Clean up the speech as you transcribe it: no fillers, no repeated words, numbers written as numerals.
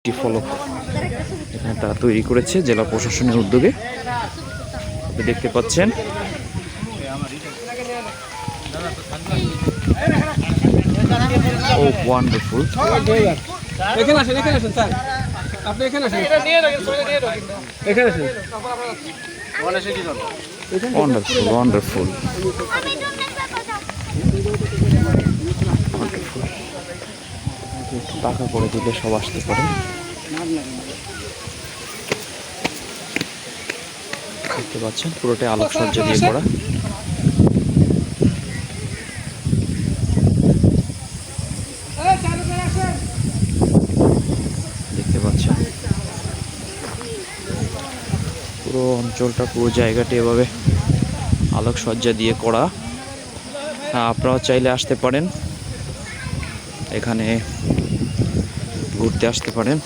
একটি ফলক এখানে তারা তৈরি করেছে জেলা প্রশাসনের উদ্যোগে। আপনি দেখতে পাচ্ছেন ও ওয়ান্ডারফুল। এখানে আসেন স্যার, আপনি এখানে আসেন, ওয়ান্ডারফুল ওয়ান্ডারফুল ওয়ান্ডারফুল। টাকা করে দিলে সব আসতে পারে। দেখতে পাচ্ছেন পুরোটাই আলোকসজ্জা দিয়ে করা। দেখতে পাচ্ছেন পুরো অঞ্চলটা, পুরো জায়গাটি এভাবে আলোকসজ্জা দিয়ে করা। আপনারাও চাইলে আসতে পারেন, এখানে ঘুরতে আসতে পারেন।